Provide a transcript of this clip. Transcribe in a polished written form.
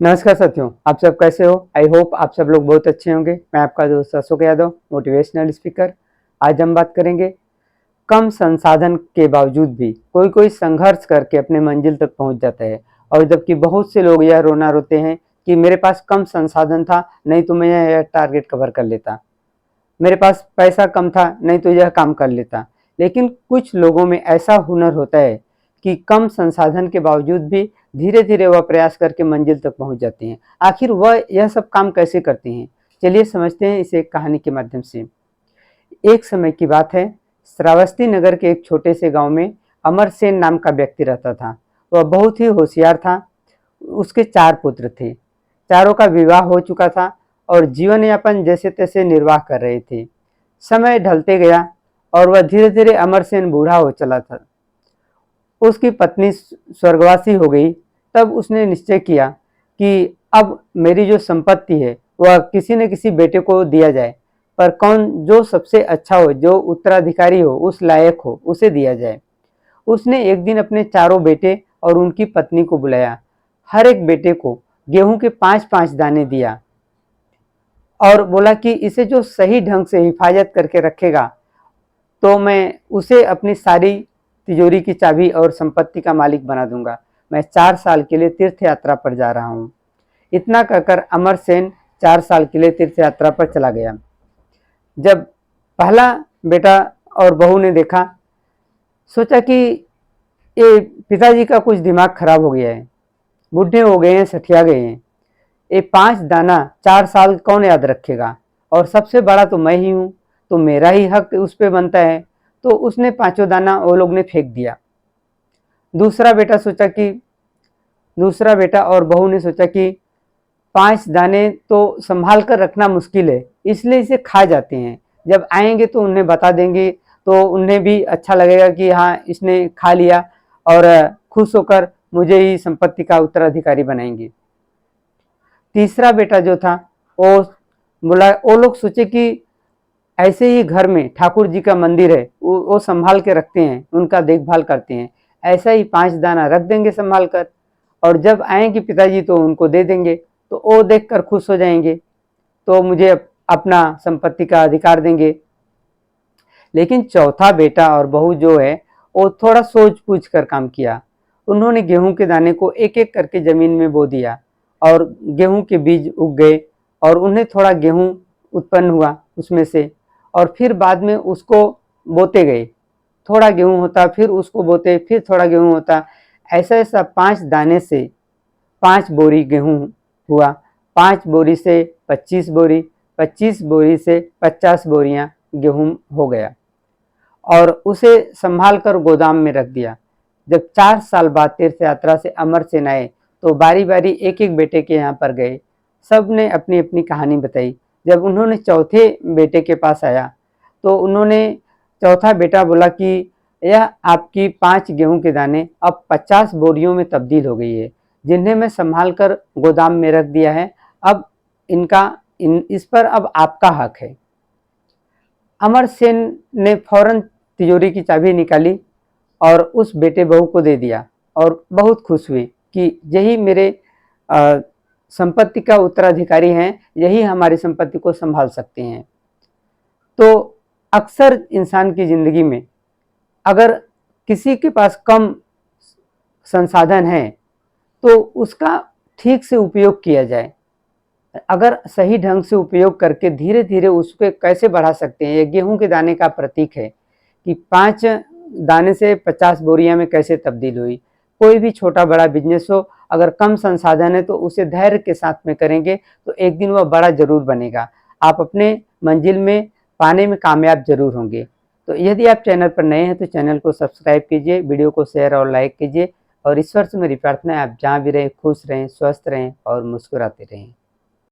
नमस्कार साथियों, आप सब कैसे हो। आई होप आप सब लोग बहुत अच्छे होंगे। मैं आपका दोस्त अशोक यादव, मोटिवेशनल स्पीकर। आज हम बात करेंगे कम संसाधन के बावजूद भी कोई कोई संघर्ष करके अपने मंजिल तक पहुंच जाता है, और जबकि बहुत से लोग यह रोना रोते हैं कि मेरे पास कम संसाधन था, नहीं तो मैं यह टारगेट कवर कर लेता, मेरे पास पैसा कम था, नहीं तो यह काम कर लेता। लेकिन कुछ लोगों में ऐसा हुनर होता है कि कम संसाधन के बावजूद भी धीरे धीरे वह प्रयास करके मंजिल तक पहुंच जाते हैं। आखिर वह यह सब काम कैसे करते हैं, चलिए समझते हैं इसे एक कहानी के माध्यम से। एक समय की बात है, श्रावस्ती नगर के एक छोटे से गांव में अमर सेन नाम का व्यक्ति रहता था। वह बहुत ही होशियार था। उसके 4 पुत्र थे। चारों का विवाह हो चुका था और जीवन यापन जैसे तैसे निर्वाह कर रहे थे। समय ढलते गया और वह धीरे धीरे अमरसेन बूढ़ा हो चला था। उसकी पत्नी स्वर्गवासी हो गई। तब उसने निश्चय किया कि अब मेरी जो संपत्ति है वह किसी न किसी बेटे को दिया जाए, पर कौन जो सबसे अच्छा हो, जो उत्तराधिकारी हो, उस लायक हो, उसे दिया जाए। उसने एक दिन अपने चारों बेटे और उनकी पत्नी को बुलाया। हर एक बेटे को गेहूं के 5-5 दाने दिया और बोला कि इसे जो सही ढंग से हिफाजत करके रखेगा तो मैं उसे अपनी सारी तिजोरी की चाबी और संपत्ति का मालिक बना दूंगा। मैं 4 साल के लिए तीर्थ यात्रा पर जा रहा हूँ। इतना कहकर अमरसेन 4 साल के लिए तीर्थ यात्रा पर चला गया। जब पहला बेटा और बहू ने देखा, सोचा कि ये पिताजी का कुछ दिमाग खराब हो गया है, बूढ़े हो गए हैं, सठिया गए हैं। ये 5 दाना 4 साल कौन याद रखेगा, और सबसे बड़ा तो मैं ही हूँ, तो मेरा ही हक उस पर बनता है। तो उसने 5 दाना वो लोग ने फेंक दिया। दूसरा बेटा और बहू ने सोचा कि 5 दाने तो संभाल कर रखना मुश्किल है, इसलिए इसे खा जाते हैं। जब आएंगे तो उन्हें बता देंगे, तो उन्हें भी अच्छा लगेगा कि हाँ इसने खा लिया, और खुश होकर मुझे ही संपत्ति का उत्तराधिकारी बनाएंगे। तीसरा बेटा जो था वो बोला, वो लोग सोचे कि ऐसे ही घर में ठाकुर जी का मंदिर है, वो संभाल के रखते हैं, उनका देखभाल करते हैं, ऐसा ही 5 दाना रख देंगे संभाल कर, और जब आएंगे पिताजी तो उनको दे देंगे, तो वो देखकर खुश हो जाएंगे, तो मुझे अपना संपत्ति का अधिकार देंगे। लेकिन चौथा बेटा और बहू जो है वो थोड़ा सोच पूछ कर काम किया। उन्होंने गेहूं के दाने को एक एक करके जमीन में बो दिया और गेहूं के बीज उग गए, और उन्हें थोड़ा गेहूं उत्पन्न हुआ उसमें से, और फिर बाद में उसको बोते गए। थोड़ा गेहूं होता, फिर उसको बोते, फिर थोड़ा गेहूं होता। ऐसा ऐसा 5 दाने से 5 बोरी गेहूं हुआ, 5 बोरी से 25 बोरी, 25 बोरी से 50 बोरियां गेहूं हो गया, और उसे संभाल कर गोदाम में रख दिया। जब 4 साल बाद तीर्थ यात्रा से अमरसेन आए तो बारी बारी एक एक बेटे के यहाँ पर गए। सब ने अपनी अपनी कहानी बताई। जब उन्होंने चौथे बेटे के पास आया तो उन्होंने चौथा बेटा बोला कि यह आपकी 5 गेहूं के दाने अब 50 बोरियों में तब्दील हो गई है, जिन्हें मैं संभाल कर गोदाम में रख दिया है। अब इस पर अब आपका हक है। अमरसेन ने फौरन तिजोरी की चाबी निकाली और उस बेटे बहू को दे दिया, और बहुत खुश हुई कि यही मेरे संपत्ति का उत्तराधिकारी हैं, यही हमारी संपत्ति को संभाल सकते हैं। तो अक्सर इंसान की जिंदगी में अगर किसी के पास कम संसाधन है तो उसका ठीक से उपयोग किया जाए। अगर सही ढंग से उपयोग करके धीरे धीरे उसको कैसे बढ़ा सकते हैं। ये गेहूं के दाने का प्रतीक है कि 5 दाने से 50 बोरियां में कैसे तब्दील हुई। कोई भी छोटा बड़ा बिजनेस हो, अगर कम संसाधन है तो उसे धैर्य के साथ में करेंगे तो एक दिन वह बड़ा जरूर बनेगा। आप अपने मंजिल में पाने में कामयाब जरूर होंगे। तो यदि आप चैनल पर नए हैं तो चैनल को सब्सक्राइब कीजिए, वीडियो को शेयर और लाइक कीजिए, और ईश्वर से मेरी प्रार्थना है आप जहाँ भी रहें खुश रहें, स्वस्थ रहें और मुस्कुराते रहें।